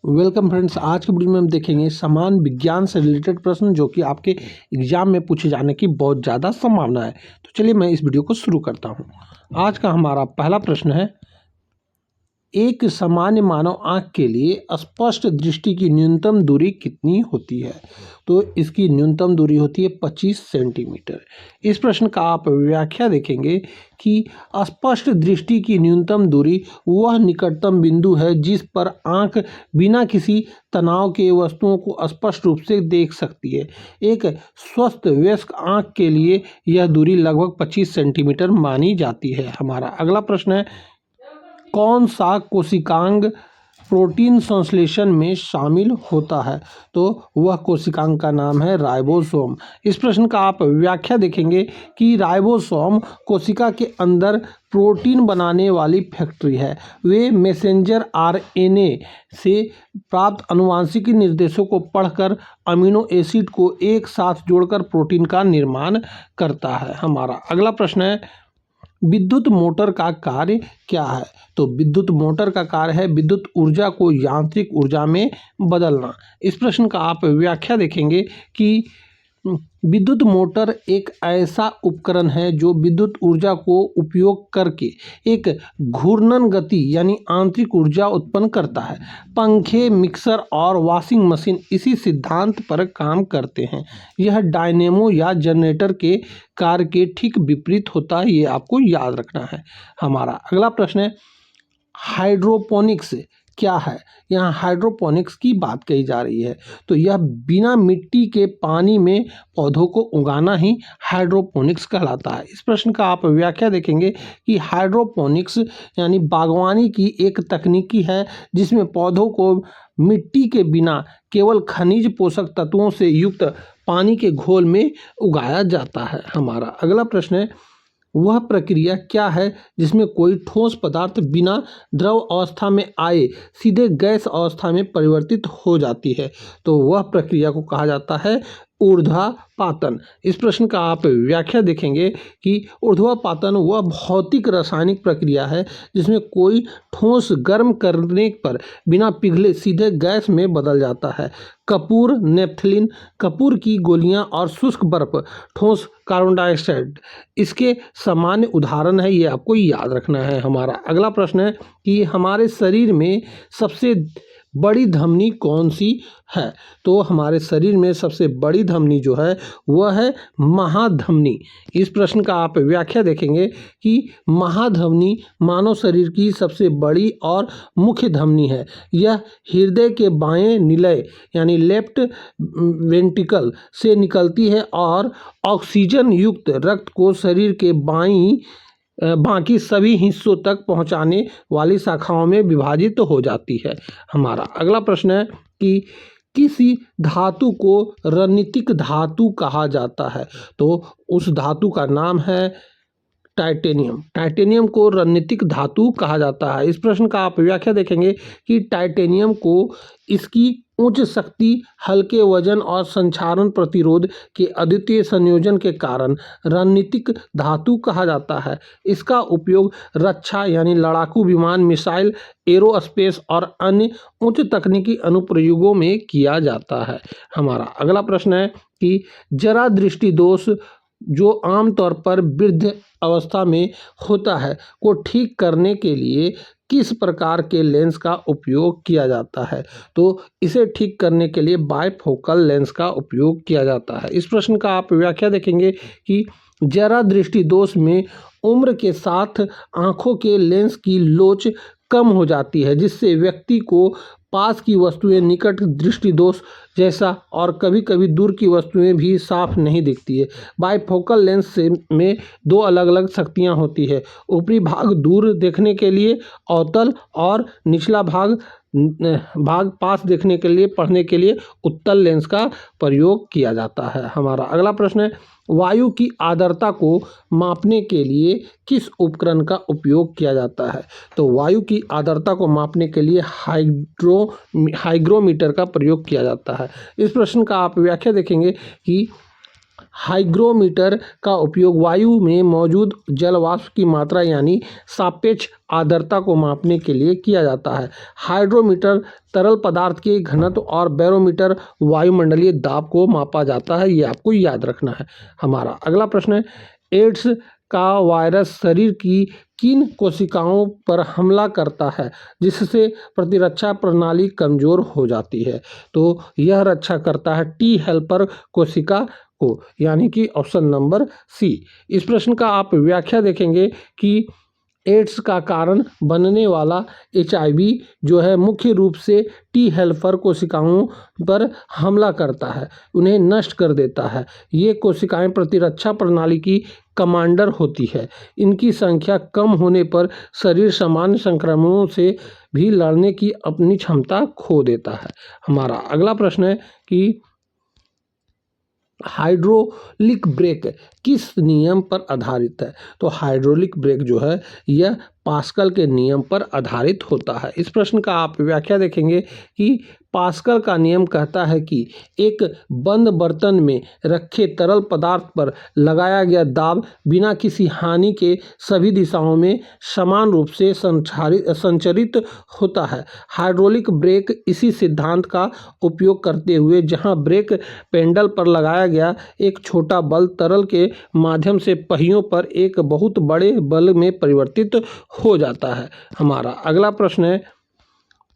Welcome friends. आज के video में हम देखेंगे समान विज्ञान से रिलेटेड प्रश्न जो कि आपके एग्जाम में पूछे जाने की बहुत ज़्यादा संभावना है। तो चलिए मैं इस वीडियो को शुरू करता हूं। आज का हमारा पहला प्रश्न है, एक सामान्य मानव आँख के लिए स्पष्ट दृष्टि की न्यूनतम दूरी कितनी होती है? तो इसकी न्यूनतम दूरी होती है 25 सेंटीमीटर। इस प्रश्न का आप व्याख्या देखेंगे कि स्पष्ट दृष्टि की न्यूनतम दूरी वह निकटतम बिंदु है जिस पर आँख बिना किसी तनाव के वस्तुओं को स्पष्ट रूप से देख सकती है। एक स्वस्थ वयस्क आँख के लिए यह दूरी लगभग 25 सेंटीमीटर मानी जाती है। हमारा अगला प्रश्न है, कौन सा कोशिकांग प्रोटीन संश्लेषण में शामिल होता है? तो वह कोशिकांग का नाम है राइबोसोम। इस प्रश्न का आप व्याख्या देखेंगे कि राइबोसोम कोशिका के अंदर प्रोटीन बनाने वाली फैक्ट्री है। वे मैसेंजर आरएनए से प्राप्त आनुवंशिक निर्देशों को पढ़कर अमीनो एसिड को एक साथ जोड़कर प्रोटीन का निर्माण करता है। हमारा अगला प्रश्न है, विद्युत मोटर का कार्य क्या है? तो विद्युत मोटर का कार्य है विद्युत ऊर्जा को यांत्रिक ऊर्जा में बदलना। इस प्रश्न का आप व्याख्या देखेंगे कि विद्युत मोटर एक ऐसा उपकरण है जो विद्युत ऊर्जा को उपयोग करके एक घूर्णन गति यानी आंतरिक ऊर्जा उत्पन्न करता है। पंखे, मिक्सर और वॉशिंग मशीन इसी सिद्धांत पर काम करते हैं। यह डायनेमो या जनरेटर के कार्य के ठीक विपरीत होता है, ये आपको याद रखना है। हमारा अगला प्रश्न है, हाइड्रोपोनिक्स क्या है? यहाँ हाइड्रोपोनिक्स की बात कही जा रही है। तो यह बिना मिट्टी के पानी में पौधों को उगाना ही हाइड्रोपोनिक्स कहलाता है। इस प्रश्न का आप व्याख्या देखेंगे कि हाइड्रोपोनिक्स यानी बागवानी की एक तकनीकी है जिसमें पौधों को मिट्टी के बिना केवल खनिज पोषक तत्वों से युक्त पानी के घोल में उगाया जाता है। हमारा अगला प्रश्न है, वह प्रक्रिया क्या है जिसमें कोई ठोस पदार्थ बिना द्रव अवस्था में आए सीधे गैस अवस्था में परिवर्तित हो जाती है? तो वह प्रक्रिया को कहा जाता है ऊर्ध्वापातन। इस प्रश्न का आप व्याख्या देखेंगे कि ऊर्ध्वापातन वह भौतिक रासायनिक प्रक्रिया है जिसमें कोई ठोस गर्म करने पर बिना पिघले सीधे गैस में बदल जाता है। कपूर, नेफ्थलीन, कपूर की गोलियां और शुष्क बर्फ, ठोस कार्बन डाइऑक्साइड इसके सामान्य उदाहरण है, ये आपको याद रखना है। हमारा अगला प्रश्न है कि हमारे शरीर में सबसे बड़ी धमनी कौन सी है? तो हमारे शरीर में सबसे बड़ी धमनी जो है वह है महाधमनी। इस प्रश्न का आप व्याख्या देखेंगे कि महाधमनी मानव शरीर की सबसे बड़ी और मुख्य धमनी है। यह हृदय के बाएं निलय यानी लेफ्ट वेंट्रिकल से निकलती है और ऑक्सीजन युक्त रक्त को शरीर के बाकी सभी हिस्सों तक पहुंचाने वाली शाखाओं में विभाजित हो जाती है। हमारा अगला प्रश्न है कि किसी धातु को रणनीतिक धातु कहा जाता है? तो उस धातु का नाम है टाइटेनियम। टाइटेनियम को रणनीतिक धातु कहा जाता है। इस प्रश्न का आप व्याख्या देखेंगे कि टाइटेनियम को इसकी उच्च शक्ति, हल्के वजन और संक्षारण प्रतिरोध के अद्वितीय संयोजन के कारण रणनीतिक धातु कहा जाता है। इसका उपयोग रक्षा यानी लड़ाकू विमान, मिसाइल, एरोस्पेस और अन्य उच्च तकनीकी अनुप्रयोगों में किया जाता है। हमारा अगला प्रश्न है कि जरा दृष्टि दोष जो आमतौर पर वृद्ध अवस्था में होता है को ठीक करने के लिए किस प्रकार के लेंस का उपयोग किया जाता है? तो इसे ठीक करने के लिए बायफोकल लेंस का उपयोग किया जाता है। इस प्रश्न का आप व्याख्या देखेंगे कि जरा दृष्टि दोष में उम्र के साथ आँखों के लेंस की लोच कम हो जाती है जिससे व्यक्ति को पास की वस्तुएं निकट दृष्टि दोष जैसा और कभी कभी दूर की वस्तुएं भी साफ नहीं दिखती है। बाइफोकल लेंस में दो अलग अलग शक्तियां होती है। ऊपरी भाग दूर देखने के लिए अवतल और निचला भाग पास देखने के लिए, पढ़ने के लिए उत्तल लेंस का प्रयोग किया जाता है। हमारा अगला प्रश्न है, वायु की आर्द्रता को मापने के लिए किस उपकरण का उपयोग किया जाता है? तो वायु की आर्द्रता को मापने के लिए हाइग्रोमीटर का प्रयोग किया जाता है। इस प्रश्न का आप व्याख्या देखेंगे कि हाइग्रोमीटर का उपयोग वायु में मौजूद जल वाष्प की मात्रा यानी सापेक्ष आर्द्रता को मापने के लिए किया जाता है। हाइड्रोमीटर तरल पदार्थ के घनत्व और बैरोमीटर वायुमंडलीय दाब को मापा जाता है। ये आपको याद रखना है। हमारा अगला प्रश्न है, एड्स का वायरस शरीर की किन कोशिकाओं पर हमला करता है जिससे प्रतिरक्षा प्रणाली कमजोर हो जाती है? तो यह रक्षा करता है टी हेल्पर कोशिका को, यानी कि ऑप्शन नंबर सी। इस प्रश्न का आप व्याख्या देखेंगे कि एड्स का कारण बनने वाला HIV जो है मुख्य रूप से टी हेल्पर कोशिकाओं पर हमला करता है, उन्हें नष्ट कर देता है। ये कोशिकाएं प्रतिरक्षा प्रणाली की कमांडर होती है। इनकी संख्या कम होने पर शरीर सामान्य संक्रमणों से भी लड़ने की अपनी क्षमता खो देता है। हमारा अगला प्रश्न है कि हाइड्रोलिक ब्रेक किस नियम पर आधारित है? तो हाइड्रोलिक ब्रेक जो है यह पास्कल के नियम पर आधारित होता है। इस प्रश्न का आप व्याख्या देखेंगे कि पास्कल का नियम कहता है कि एक बंद बर्तन में रखे तरल पदार्थ पर लगाया गया दाब बिना किसी हानि के सभी दिशाओं में समान रूप से संचरित होता है। हाइड्रोलिक ब्रेक इसी सिद्धांत का उपयोग करते हुए जहां ब्रेक पेडल पर लगाया गया एक छोटा बल तरल के माध्यम से पहियों पर एक बहुत बड़े बल में परिवर्तित हो जाता है। हमारा अगला प्रश्न है,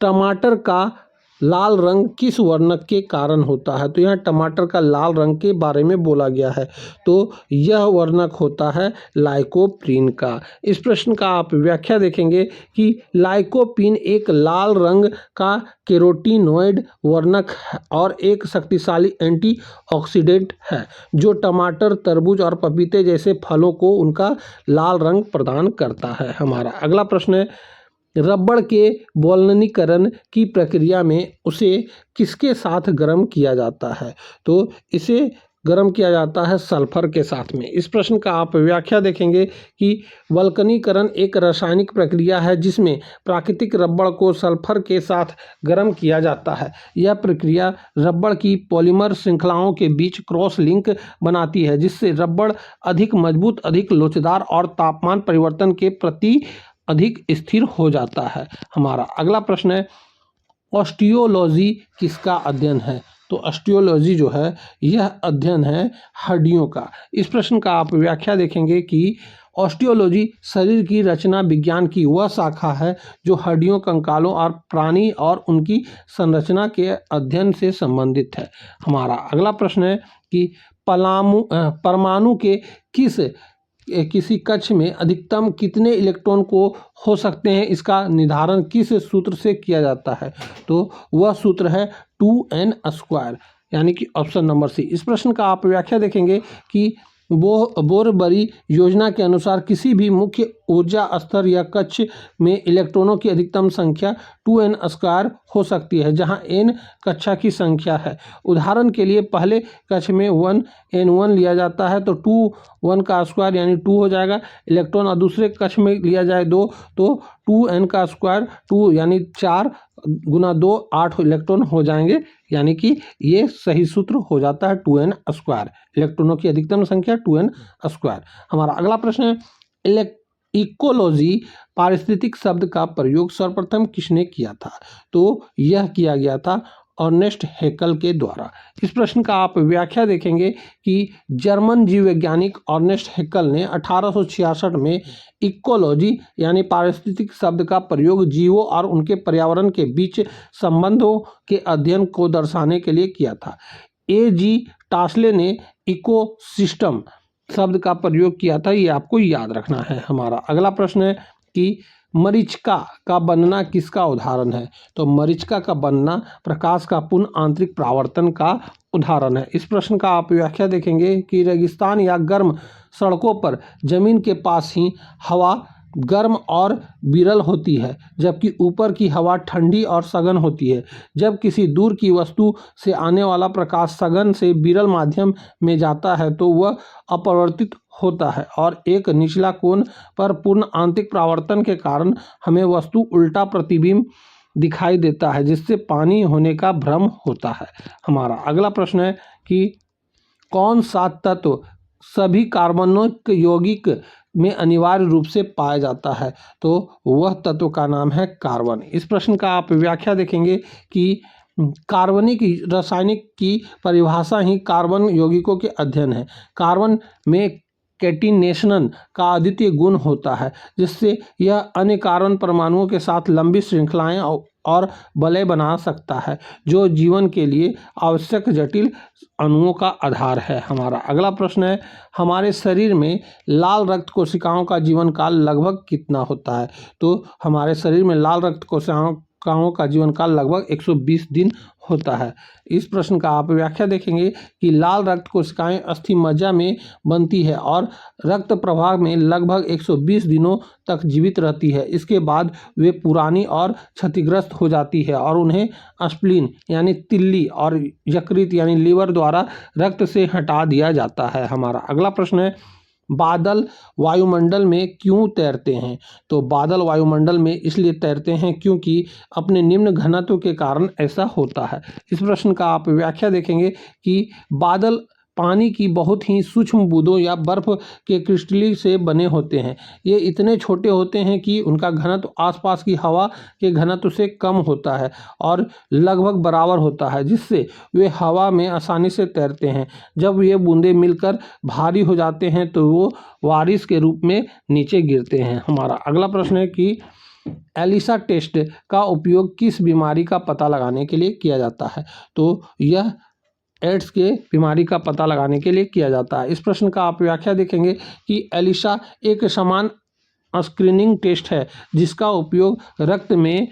टमाटर का लाल रंग किस वर्णक के कारण होता है? तो यहाँ टमाटर का लाल रंग के बारे में बोला गया है, तो यह वर्णक होता है लाइकोपीन का। इस प्रश्न का आप व्याख्या देखेंगे कि लाइकोपीन एक लाल रंग का कैरोटीनॉइड वर्णक और एक शक्तिशाली एंटीऑक्सीडेंट है जो टमाटर, तरबूज और पपीते जैसे फलों को उनका लाल रंग प्रदान करता है। हमारा अगला प्रश्न है, रबड़ के वल्कनीकरण की प्रक्रिया में उसे किसके साथ गर्म किया जाता है? तो इसे गर्म किया जाता है सल्फर के साथ में। इस प्रश्न का आप व्याख्या देखेंगे कि वल्कनीकरण एक रासायनिक प्रक्रिया है जिसमें प्राकृतिक रबड़ को सल्फर के साथ गर्म किया जाता है। यह प्रक्रिया रबड़ की पॉलीमर श्रृंखलाओं के बीच क्रॉस लिंक बनाती है जिससे रबड़ अधिक मजबूत, अधिक लोचदार और तापमान परिवर्तन के प्रति अधिक स्थिर हो जाता है। हमारा अगला प्रश्न है, ऑस्टियोलॉजी किसका अध्ययन है? तो ऑस्टियोलॉजी जो है यह अध्ययन है हड्डियों का। इस प्रश्न का आप व्याख्या देखेंगे कि ऑस्टियोलॉजी शरीर की रचना विज्ञान की वह शाखा है जो हड्डियों, कंकालों और प्राणी और उनकी संरचना के अध्ययन से संबंधित है। हमारा अगला प्रश्न है कि परमाणु के किसी कक्ष में अधिकतम कितने इलेक्ट्रॉन को हो सकते हैं, इसका निर्धारण किस सूत्र से किया जाता है? तो वह सूत्र है 2n², यानी कि ऑप्शन नंबर सी। इस प्रश्न का आप व्याख्या देखेंगे कि बोरबरी योजना के अनुसार किसी भी मुख्य ऊर्जा स्तर या कक्ष में इलेक्ट्रॉनों की अधिकतम संख्या 2n² हो सकती है जहां n कक्षा की संख्या है। उदाहरण के लिए पहले कक्ष में 1n1 लिया जाता है तो 1 यानी 2 हो जाएगा इलेक्ट्रॉन, और दूसरे कक्ष में लिया जाए 2 तो 2n² 2 यानी 4 गुना 2 8 इलेक्ट्रॉन हो जाएंगे, यानी कि ये सही सूत्र हो जाता है 2n²। इलेक्ट्रॉनों की अधिकतम संख्या 2n²। हमारा अगला प्रश्न है, इकोलॉजी पारिस्थितिक शब्द का प्रयोग सर्वप्रथम किसने किया था? तो यह किया गया था अर्नेस्ट हैकेल के द्वारा। इस प्रश्न का आप व्याख्या देखेंगे कि जर्मन जीव वैज्ञानिक अर्नेस्ट हैकेल ने 1866 में इकोलॉजी यानी पारिस्थितिक शब्द का प्रयोग जीवों और उनके पर्यावरण के बीच संबंधों के अध्ययन को दर्शाने के लिए किया था। A.G. टास्ले ने इकोसिस्टम शब्द का प्रयोग किया था, ये आपको याद रखना है। हमारा अगला प्रश्न है कि मरीचिका का बनना किसका उदाहरण है? तो मरीचिका का बनना प्रकाश का पूर्ण आंतरिक परावर्तन का उदाहरण है। इस प्रश्न का आप व्याख्या देखेंगे कि रेगिस्तान या गर्म सड़कों पर जमीन के पास ही हवा गर्म और विरल होती है जबकि ऊपर की हवा ठंडी और सघन होती है। जब किसी दूर की वस्तु से आने वाला प्रकाश सघन से विरल माध्यम में जाता है तो वह अपवर्तित होता है और एक निचला कोण पर पूर्ण आंतरिक परावर्तन के कारण हमें वस्तु उल्टा प्रतिबिंब दिखाई देता है जिससे पानी होने का भ्रम होता है। हमारा अगला प्रश्न है कि कौन सा तत्व सभी कार्बनिक यौगिक में अनिवार्य रूप से पाया जाता है? तो वह तत्व का नाम है कार्बन। इस प्रश्न का आप व्याख्या देखेंगे कि कार्बनिक रासायनिक की परिभाषा ही कार्बन यौगिकों के अध्ययन है। कार्बन में कैटिनेशन का अद्वितीय गुण होता है, जिससे यह अन्य कार्बन परमाणुओं के साथ लंबी श्रृंखलाएं और वलय बना सकता है, जो जीवन के लिए आवश्यक जटिल अणुओं का आधार है। हमारा अगला प्रश्न है, हमारे शरीर में लाल रक्त कोशिकाओं का जीवन काल लगभग कितना होता है? तो हमारे शरीर में लाल रक्त कोशिकाओं का जीवन काल लगभग 120 दिन होता है। इस प्रश्न का आप व्याख्या देखेंगे कि लाल रक्त कोशिकाएं अस्थि मज्जा में बनती है और रक्त प्रवाह में लगभग 120 दिनों तक जीवित रहती है। इसके बाद वे पुरानी और क्षतिग्रस्त हो जाती है और उन्हें स्प्लीन यानी तिल्ली और यकृत यानी लीवर द्वारा रक्त से हटा दिया जाता है। हमारा अगला प्रश्न है, बादल वायुमंडल में क्यों तैरते हैं? तो बादल वायुमंडल में इसलिए तैरते हैं क्योंकि अपने निम्न घनत्व के कारण ऐसा होता है। इस प्रश्न का आप व्याख्या देखेंगे कि बादल पानी की बहुत ही सूक्ष्म बूंदों या बर्फ के क्रिस्टल से बने होते हैं। ये इतने छोटे होते हैं कि उनका घनत्व आसपास की हवा के घनत्व से कम होता है और लगभग बराबर होता है, जिससे वे हवा में आसानी से तैरते हैं। जब ये बूंदें मिलकर भारी हो जाते हैं तो वो बारिश के रूप में नीचे गिरते हैं। हमारा अगला प्रश्न है कि एलिसा टेस्ट का उपयोग किस बीमारी का पता लगाने के लिए किया जाता है? तो यह एड्स के बीमारी का पता लगाने के लिए किया जाता है। इस प्रश्न का आप व्याख्या देखेंगे कि एलिसा एक समान स्क्रीनिंग टेस्ट है जिसका उपयोग रक्त में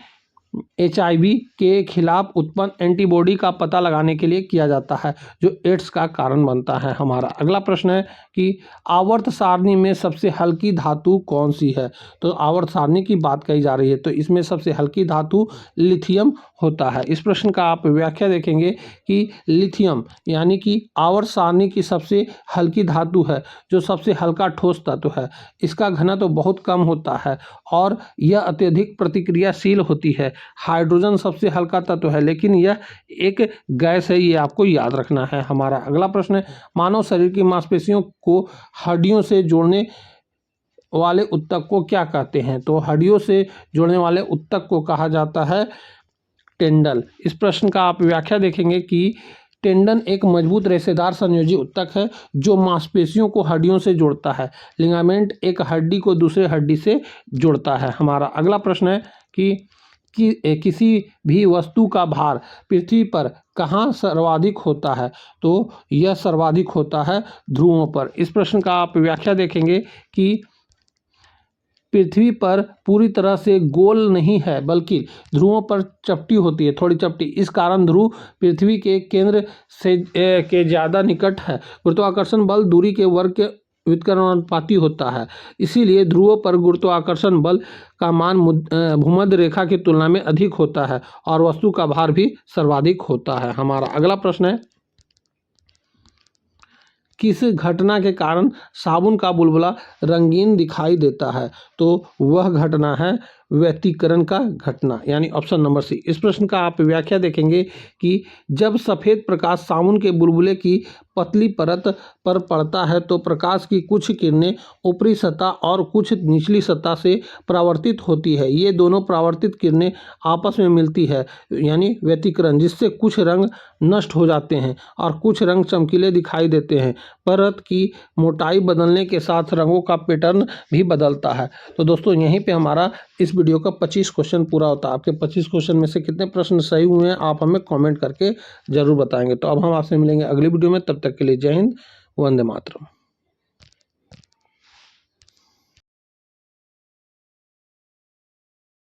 HIV के खिलाफ उत्पन्न एंटीबॉडी का पता लगाने के लिए किया जाता है, जो एड्स का कारण बनता है। हमारा अगला प्रश्न है कि आवर्त सारणी में सबसे हल्की धातु कौन सी है? तो आवर्त सारणी की बात कही जा रही है, तो इसमें सबसे हल्की धातु लिथियम होता है। इस प्रश्न का आप व्याख्या देखेंगे कि लिथियम यानी कि आवर्त सारणी की सबसे हल्की धातु है, जो सबसे हल्का ठोस तत्व है। इसका घनत्व तो बहुत कम होता है और यह अत्यधिक प्रतिक्रियाशील होती है। हाइड्रोजन सबसे हल्का तत्व है, लेकिन यह एक गैस है, ये आपको याद रखना है। हमारा अगला प्रश्न है, मानव शरीर की मांसपेशियों को हड्डियों से जोड़ने वाले ऊतक को क्या कहते हैं? तो हड्डियों से जोड़ने वाले ऊतक को कहा जाता है टेंडन। इस प्रश्न का आप व्याख्या देखेंगे कि टेंडन एक मजबूत रेशेदार संयोजी ऊतक है जो मांसपेशियों को हड्डियों से जोड़ता है। लिगामेंट एक हड्डी को दूसरे हड्डी से जोड़ता है। हमारा अगला प्रश्न है कि किसी भी वस्तु का भार पृथ्वी पर कहाँ सर्वाधिक होता है? तो यह सर्वाधिक होता है ध्रुवों पर। इस प्रश्न का आप व्याख्या देखेंगे कि पृथ्वी पर पूरी तरह से गोल नहीं है, बल्कि ध्रुवों पर चपटी होती है, थोड़ी चपटी। इस कारण ध्रुव पृथ्वी के केंद्र से के ज़्यादा निकट है। गुरुत्वाकर्षण बल दूरी के वर्ग के व्युत्क्रमानुपाती होता है, इसीलिए ध्रुवों पर गुरुत्वाकर्षण बल का मान भूमध्य रेखा की तुलना में अधिक होता है और वस्तु का भार भी सर्वाधिक होता है। हमारा अगला प्रश्न है, किस घटना के कारण साबुन का बुलबुला रंगीन दिखाई देता है? तो वह घटना है व्यतिकरण का घटना, यानी ऑप्शन नंबर सी। इस प्रश्न का आप व्याख्या देखेंगे कि जब सफ़ेद प्रकाश साबुन के बुलबुले की पतली परत पर पड़ता है तो प्रकाश की कुछ किरणें ऊपरी सतह और कुछ निचली सतह से परावर्तित होती है। ये दोनों परावर्तित किरणें आपस में मिलती है, यानी व्यतिकरण, जिससे कुछ रंग नष्ट हो जाते हैं और कुछ रंग चमकीले दिखाई देते हैं। परत की मोटाई बदलने के साथ रंगों का पैटर्न भी बदलता है। तो दोस्तों, यहीं पे हमारा इस वीडियो का 25 क्वेश्चन पूरा होता है। आपके 25 क्वेश्चन में से कितने प्रश्न सही हुए हैं आप हमें कमेंट करके ज़रूर बताएंगे। तो अब हम आपसे मिलेंगे अगली वीडियो में, तब तक के लिए जय हिंद, वंदे मातरम।